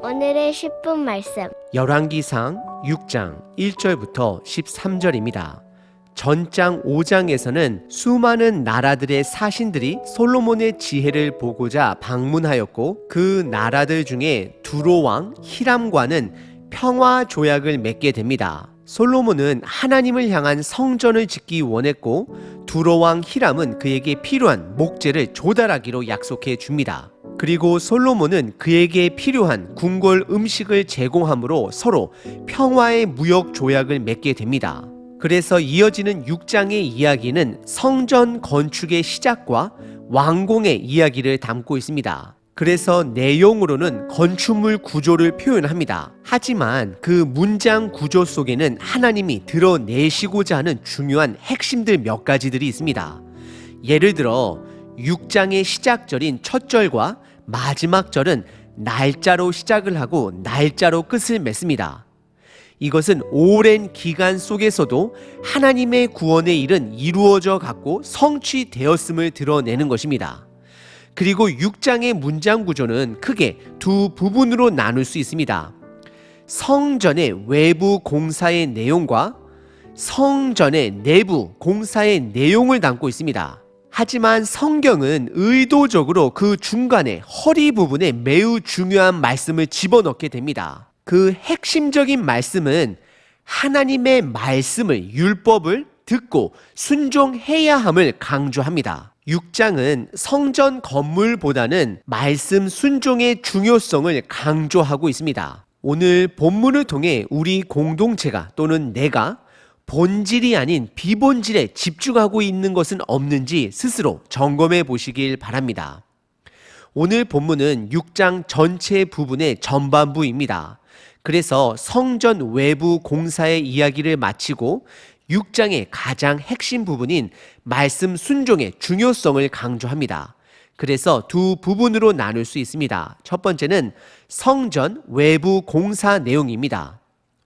오늘의 10분 말씀. 열왕기상 6장 1절부터 13절입니다. 전장 5장에서는 수많은 나라들의 사신들이 솔로몬의 지혜를 보고자 방문하였고, 그 나라들 중에 두로왕 히람과는 평화 조약을 맺게 됩니다. 솔로몬은 하나님을 향한 성전을 짓기 원했고, 두로왕 히람은 그에게 필요한 목재를 조달하기로 약속해 줍니다. 그리고 솔로몬은 그에게 필요한 궁궐 음식을 제공함으로 서로 평화의 무역 조약을 맺게 됩니다. 그래서 이어지는 6장의 이야기는 성전 건축의 시작과 완공의 이야기를 담고 있습니다. 그래서 내용으로는 건축물 구조를 표현합니다. 하지만 그 문장 구조 속에는 하나님이 드러내시고자 하는 중요한 핵심들 몇 가지들이 있습니다. 예를 들어 6장의 시작절인 첫 절과 마지막 절은 날짜로 시작을 하고 날짜로 끝을 맺습니다. 이것은 오랜 기간 속에서도 하나님의 구원의 일은 이루어져 갔고 성취되었음을 드러내는 것입니다. 그리고 6장의 문장 구조는 크게 두 부분으로 나눌 수 있습니다. 성전의 외부 공사의 내용과 성전의 내부 공사의 내용을 담고 있습니다. 하지만 성경은 의도적으로 그 중간에 허리 부분에 매우 중요한 말씀을 집어넣게 됩니다. 그 핵심적인 말씀은 하나님의 말씀을, 율법을 듣고 순종해야 함을 강조합니다. 6장은 성전 건물보다는 말씀 순종의 중요성을 강조하고 있습니다. 오늘 본문을 통해 우리 공동체가 또는 내가 본질이 아닌 비본질에 집중하고 있는 것은 없는지 스스로 점검해 보시길 바랍니다. 오늘 본문은 6장 전체 부분의 전반부입니다. 그래서 성전 외부 공사의 이야기를 마치고 6장의 가장 핵심 부분인 말씀 순종의 중요성을 강조합니다. 그래서 두 부분으로 나눌 수 있습니다. 첫 번째는 성전 외부 공사 내용입니다.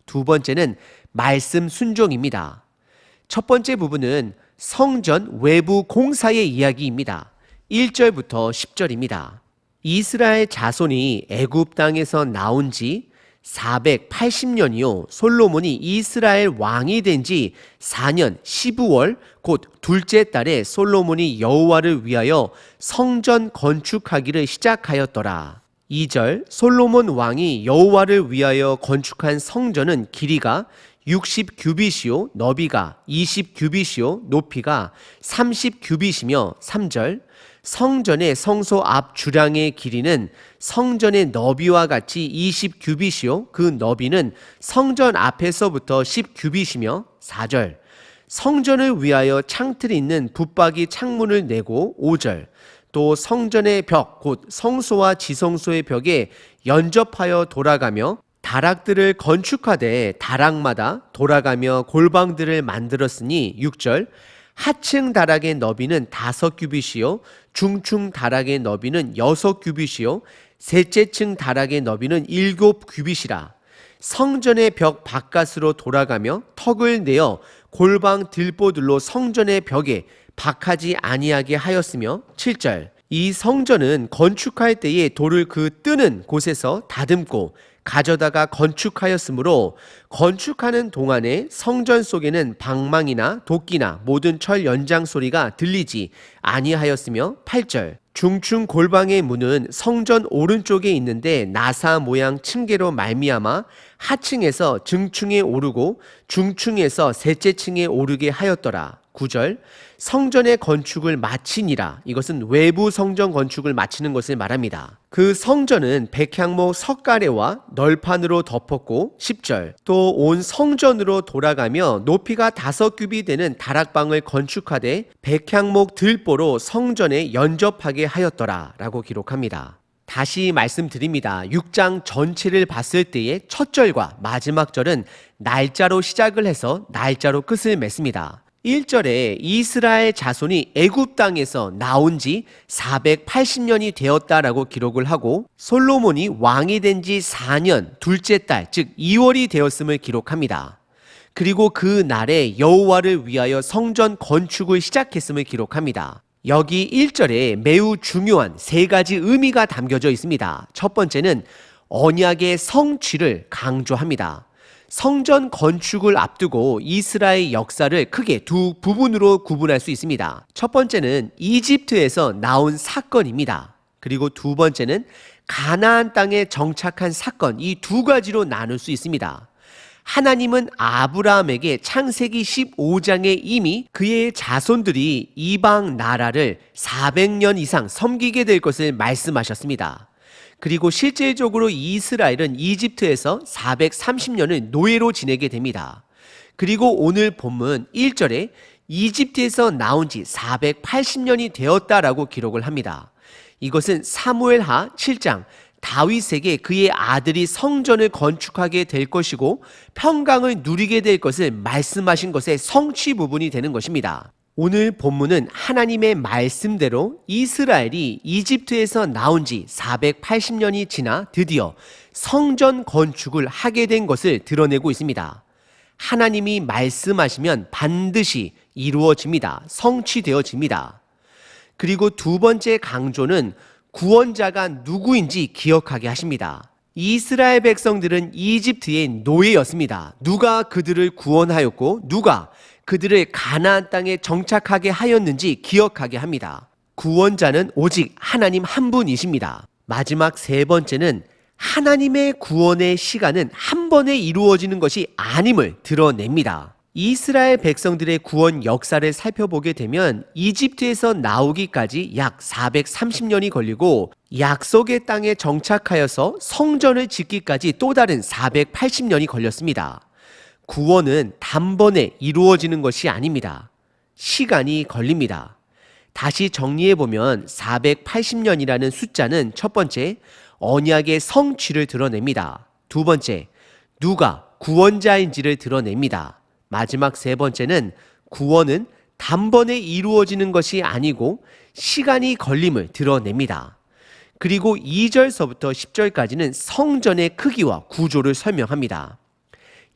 두 번째는 말씀 순종입니다. 첫 번째 부분은 성전 외부 공사의 이야기입니다. 1절부터 10절입니다. 이스라엘 자손이 애굽 땅에서 나온 지 480년이요 솔로몬이 이스라엘 왕이 된 지 4년 12월 곧 둘째 달에 솔로몬이 여호와를 위하여 성전 건축하기를 시작하였더라. 2절 솔로몬 왕이 여호와를 위하여 건축한 성전은 길이가 60규빗이요 너비가 20규빗이요 높이가 30규빗이며 3절 성전의 성소 앞 주량의 길이는 성전의 너비와 같이 20규빗이요 그 너비는 성전 앞에서부터 10규빗이며 4절 성전을 위하여 창틀이 있는 붙박이 창문을 내고 5절 또 성전의 벽 곧 성소와 지성소의 벽에 연접하여 돌아가며 다락들을 건축하되 다락마다 돌아가며 골방들을 만들었으니 6절 하층 다락의 너비는 5규빗이요 중층 다락의 너비는 6규빗이요 셋째 층 다락의 너비는 7규빗이라. 성전의 벽 바깥으로 돌아가며 턱을 내어 골방 들보들로 성전의 벽에 박하지 아니하게 하였으며 7절 이 성전은 건축할 때에 돌을 그 뜨는 곳에서 다듬고 가져다가 건축하였으므로 건축하는 동안에 성전 속에는 방망이나 도끼나 모든 철 연장 소리가 들리지 아니하였으며 8절 중층 골방의 문은 성전 오른쪽에 있는데 나사 모양 층계로 말미암아 하층에서 증층에 오르고 중층에서 셋째 층에 오르게 하였더라. 9절 성전의 건축을 마치니라. 이것은 외부 성전 건축을 마치는 것을 말합니다. 그 성전은 백향목 석가래와 널판으로 덮었고 10절 또 온 성전으로 돌아가며 높이가 5규빗 되는 다락방을 건축하되 백향목 들보로 성전에 연접하게 하였더라 라고 기록합니다. 다시 말씀드립니다. 6장 전체를 봤을 때의 첫 절과 마지막 절은 날짜로 시작을 해서 날짜로 끝을 맺습니다. 1절에 이스라엘 자손이 애굽 땅에서 나온 지 480년이 되었다라고 기록을 하고 솔로몬이 왕이 된 지 4년 둘째 달 즉 2월이 되었음을 기록합니다. 그리고 그 날에 여호와를 위하여 성전 건축을 시작했음을 기록합니다. 여기 1절에 매우 중요한 세 가지 의미가 담겨져 있습니다. 첫 번째는 언약의 성취를 강조합니다. 성전 건축을 앞두고 이스라엘 역사를 크게 두 부분으로 구분할 수 있습니다. 첫 번째는 이집트에서 나온 사건입니다. 그리고 두 번째는 가나안 땅에 정착한 사건, 이 두 가지로 나눌 수 있습니다. 하나님은 아브라함에게 창세기 15장에 이미 그의 자손들이 이방 나라를 400년 이상 섬기게 될 것을 말씀하셨습니다. 그리고 실질적으로 이스라엘은 이집트에서 430년을 노예로 지내게 됩니다. 그리고 오늘 본문 1절에 이집트에서 나온 지 480년이 되었다라고 기록을 합니다. 이것은 사무엘하 7장 다윗에게 그의 아들이 성전을 건축하게 될 것이고 평강을 누리게 될 것을 말씀하신 것의 성취 부분이 되는 것입니다. 오늘 본문은 하나님의 말씀대로 이스라엘이 이집트에서 나온 지 480년이 지나 드디어 성전 건축을 하게 된 것을 드러내고 있습니다. 하나님이 말씀하시면 반드시 이루어집니다. 성취되어집니다. 그리고 두 번째 강조는 구원자가 누구인지 기억하게 하십니다. 이스라엘 백성들은 이집트의 노예였습니다. 누가 그들을 구원하였고 누가 그들을 가나안 땅에 정착하게 하였는지 기억하게 합니다. 구원자는 오직 하나님 한 분이십니다. 마지막 세 번째는 하나님의 구원의 시간은 한 번에 이루어지는 것이 아님을 드러냅니다. 이스라엘 백성들의 구원 역사를 살펴보게 되면 이집트에서 나오기까지 약 430년이 걸리고 약속의 땅에 정착하여서 성전을 짓기까지 또 다른 480년이 걸렸습니다. 구원은 단번에 이루어지는 것이 아닙니다. 시간이 걸립니다. 다시 정리해보면 480년이라는 숫자는 첫 번째, 언약의 성취를 드러냅니다. 두 번째, 누가 구원자인지를 드러냅니다. 마지막 세 번째는 구원은 단번에 이루어지는 것이 아니고 시간이 걸림을 드러냅니다. 그리고 2절서부터 10절까지는 성전의 크기와 구조를 설명합니다.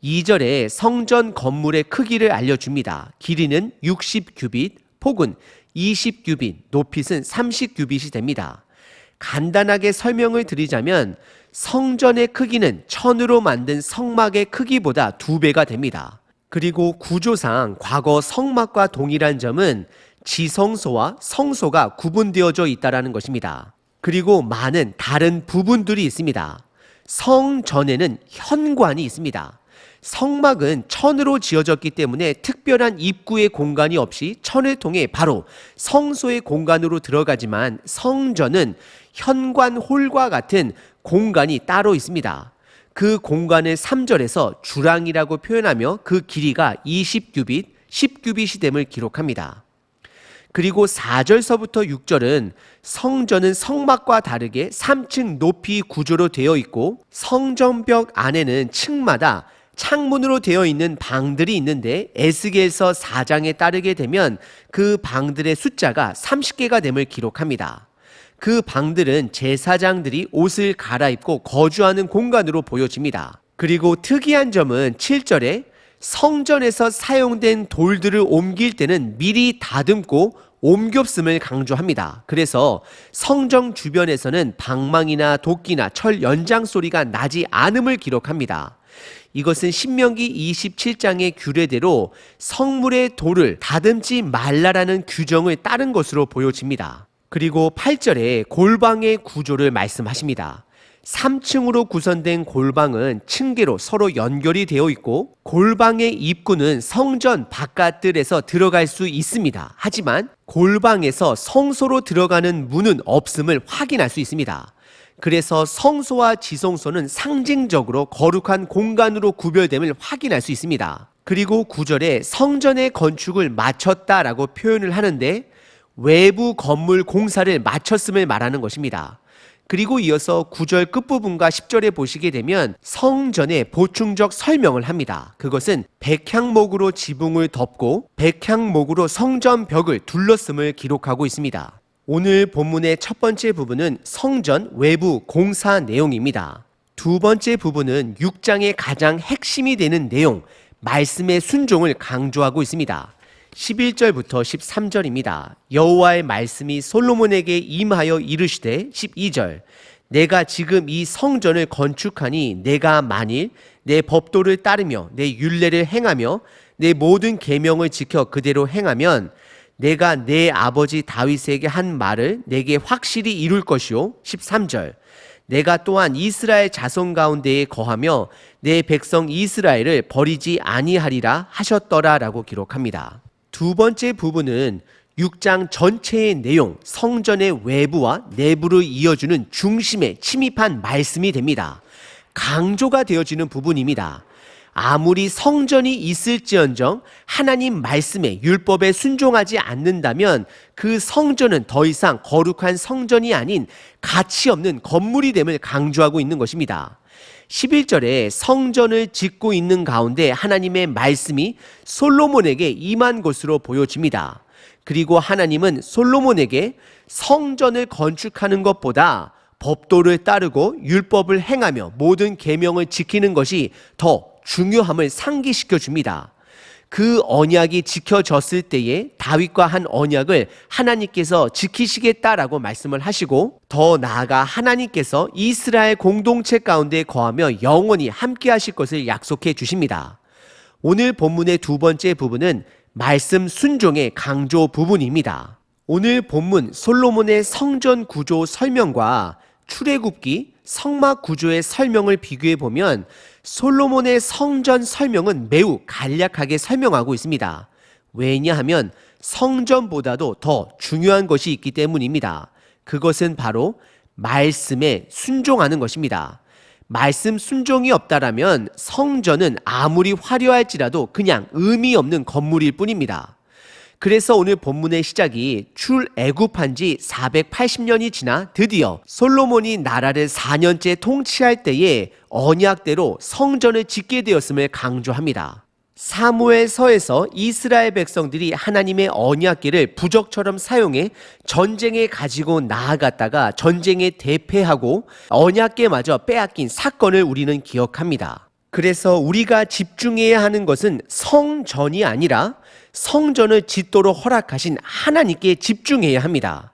2절에 성전 건물의 크기를 알려줍니다. 길이는 60규빗, 폭은 20규빗, 높이는 30규빗이 됩니다. 간단하게 설명을 드리자면 성전의 크기는 천으로 만든 성막의 크기보다 2배가 됩니다. 그리고 구조상 과거 성막과 동일한 점은 지성소와 성소가 구분되어져 있다는 것입니다. 그리고 많은 다른 부분들이 있습니다. 성전에는 현관이 있습니다. 성막은 천으로 지어졌기 때문에 특별한 입구의 공간이 없이 천을 통해 바로 성소의 공간으로 들어가지만 성전은 현관홀과 같은 공간이 따로 있습니다. 그 공간을 3절에서 주랑이라고 표현하며 그 길이가 20규빗, 10규빗이 됨을 기록합니다. 그리고 4절서부터 6절은 성전은 성막과 다르게 3층 높이 구조로 되어 있고 성전벽 안에는 층마다 창문으로 되어 있는 방들이 있는데 에스겔서 4장에 따르게 되면 그 방들의 숫자가 30개가 됨을 기록합니다. 그 방들은 제사장들이 옷을 갈아입고 거주하는 공간으로 보여집니다. 그리고 특이한 점은 7절에 성전에서 사용된 돌들을 옮길 때는 미리 다듬고 옮겼음을 강조합니다. 그래서 성전 주변에서는 방망이나 도끼나 철 연장 소리가 나지 않음을 기록합니다. 이것은 신명기 27장의 규례대로 성물의 돌을 다듬지 말라라는 규정을 따른 것으로 보여집니다. 그리고 8절에 골방의 구조를 말씀하십니다. 3층으로 구성된 골방은 층계로 서로 연결이 되어 있고 골방의 입구는 성전 바깥들에서 들어갈 수 있습니다. 하지만 골방에서 성소로 들어가는 문은 없음을 확인할 수 있습니다. 그래서 성소와 지성소는 상징적으로 거룩한 공간으로 구별됨을 확인할 수 있습니다. 그리고 9절에 성전의 건축을 마쳤다라고 표현을 하는데 외부 건물 공사를 마쳤음을 말하는 것입니다. 그리고 이어서 9절 끝부분과 10절에 보시게 되면 성전의 보충적 설명을 합니다. 그것은 백향목으로 지붕을 덮고 백향목으로 성전 벽을 둘렀음을 기록하고 있습니다. 오늘 본문의 첫 번째 부분은 성전 외부 공사 내용입니다. 두 번째 부분은 6장의 가장 핵심이 되는 내용, 말씀의 순종을 강조하고 있습니다. 11절부터 13절입니다. 여호와의 말씀이 솔로몬에게 임하여 이르시되 12절 내가 지금 이 성전을 건축하니 내가 만일 내 법도를 따르며 내 율례를 행하며 내 모든 계명을 지켜 그대로 행하면 내가 내 아버지 다윗에게 한 말을 내게 확실히 이룰 것이요. 13절 내가 또한 이스라엘 자손 가운데에 거하며 내 백성 이스라엘을 버리지 아니하리라 하셨더라 라고 기록합니다. 두 번째 부분은 6장 전체의 내용, 성전의 외부와 내부를 이어주는 중심에 침입한 말씀이 됩니다. 강조가 되어지는 부분입니다. 아무리 성전이 있을지언정 하나님 말씀에 율법에 순종하지 않는다면 그 성전은 더 이상 거룩한 성전이 아닌 가치 없는 건물이 됨을 강조하고 있는 것입니다. 11절에 성전을 짓고 있는 가운데 하나님의 말씀이 솔로몬에게 임한 것으로 보여집니다. 그리고 하나님은 솔로몬에게 성전을 건축하는 것보다 법도를 따르고 율법을 행하며 모든 계명을 지키는 것이 더 중요함을 상기시켜 줍니다. 그 언약이 지켜졌을 때에 다윗과 한 언약을 하나님께서 지키시겠다라고 말씀을 하시고 더 나아가 하나님께서 이스라엘 공동체 가운데 거하며 영원히 함께 하실 것을 약속해 주십니다. 오늘 본문의 두 번째 부분은 말씀 순종의 강조 부분입니다. 오늘 본문 솔로몬의 성전 구조 설명과 출애굽기 성막 구조의 설명을 비교해 보면 솔로몬의 성전 설명은 매우 간략하게 설명하고 있습니다. 왜냐하면 성전보다도 더 중요한 것이 있기 때문입니다. 그것은 바로 말씀에 순종하는 것입니다. 말씀 순종이 없다라면 성전은 아무리 화려할지라도 그냥 의미 없는 건물일 뿐입니다. 그래서 오늘 본문의 시작이 출애굽한 지 480년이 지나 드디어 솔로몬이 나라를 4년째 통치할 때에 언약대로 성전을 짓게 되었음을 강조합니다. 사무엘서에서 이스라엘 백성들이 하나님의 언약궤를 부적처럼 사용해 전쟁에 가지고 나아갔다가 전쟁에 대패하고 언약궤마저 빼앗긴 사건을 우리는 기억합니다. 그래서 우리가 집중해야 하는 것은 성전이 아니라 성전을 짓도록 허락하신 하나님께 집중해야 합니다.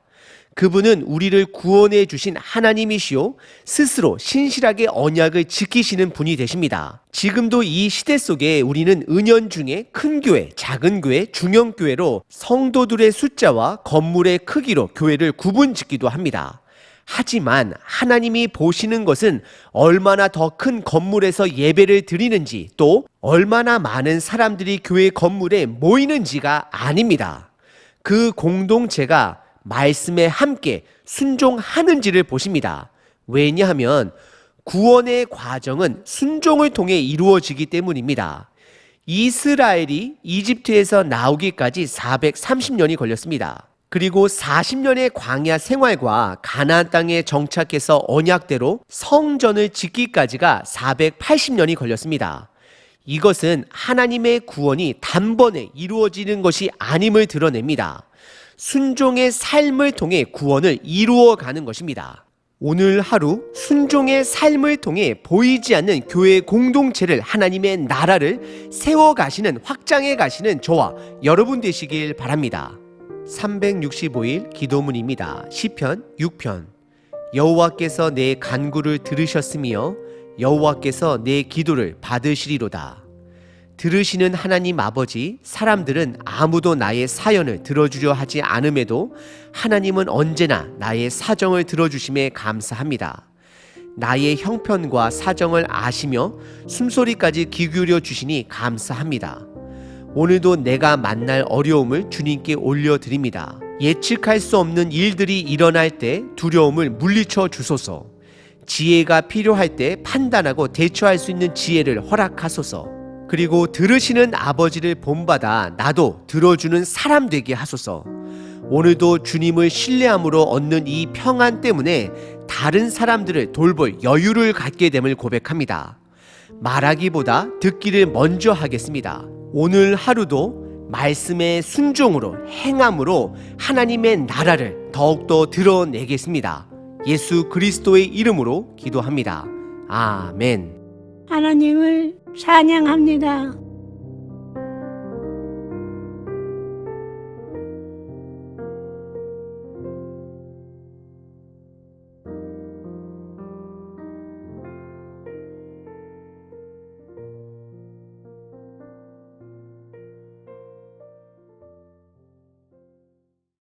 그분은 우리를 구원해 주신 하나님이시요 스스로 신실하게 언약을 지키시는 분이 되십니다. 지금도 이 시대 속에 우리는 은연중에 큰 교회, 작은 교회, 중형 교회로 성도들의 숫자와 건물의 크기로 교회를 구분짓기도 합니다. 하지만 하나님이 보시는 것은 얼마나 더 큰 건물에서 예배를 드리는지 또 얼마나 많은 사람들이 교회 건물에 모이는지가 아닙니다. 그 공동체가 말씀에 함께 순종하는지를 보십니다. 왜냐하면 구원의 과정은 순종을 통해 이루어지기 때문입니다. 이스라엘이 이집트에서 나오기까지 430년이 걸렸습니다. 그리고 40년의 광야 생활과 가나안 땅에 정착해서 언약대로 성전을 짓기까지가 480년이 걸렸습니다. 이것은 하나님의 구원이 단번에 이루어지는 것이 아님을 드러냅니다. 순종의 삶을 통해 구원을 이루어가는 것입니다. 오늘 하루 순종의 삶을 통해 보이지 않는 교회 공동체를 하나님의 나라를 세워가시는 확장해 가시는 저와 여러분 되시길 바랍니다. 365일 기도문입니다. 시편 6편 여호와께서 내 간구를 들으셨으며 여호와께서 내 기도를 받으시리로다. 들으시는 하나님 아버지, 사람들은 아무도 나의 사연을 들어주려 하지 않음에도 하나님은 언제나 나의 사정을 들어주심에 감사합니다. 나의 형편과 사정을 아시며 숨소리까지 귀 기울여 주시니 감사합니다. 오늘도 내가 만날 어려움을 주님께 올려드립니다. 예측할 수 없는 일들이 일어날 때 두려움을 물리쳐 주소서. 지혜가 필요할 때 판단하고 대처할 수 있는 지혜를 허락하소서. 그리고 들으시는 아버지를 본받아 나도 들어주는 사람 되게 하소서. 오늘도 주님을 신뢰함으로 얻는 이 평안 때문에 다른 사람들을 돌볼 여유를 갖게 됨을 고백합니다. 말하기보다 듣기를 먼저 하겠습니다. 오늘 하루도 말씀의 순종으로 행함으로 하나님의 나라를 더욱더 드러내겠습니다. 예수 그리스도의 이름으로 기도합니다. 아멘. 하나님을 찬양합니다.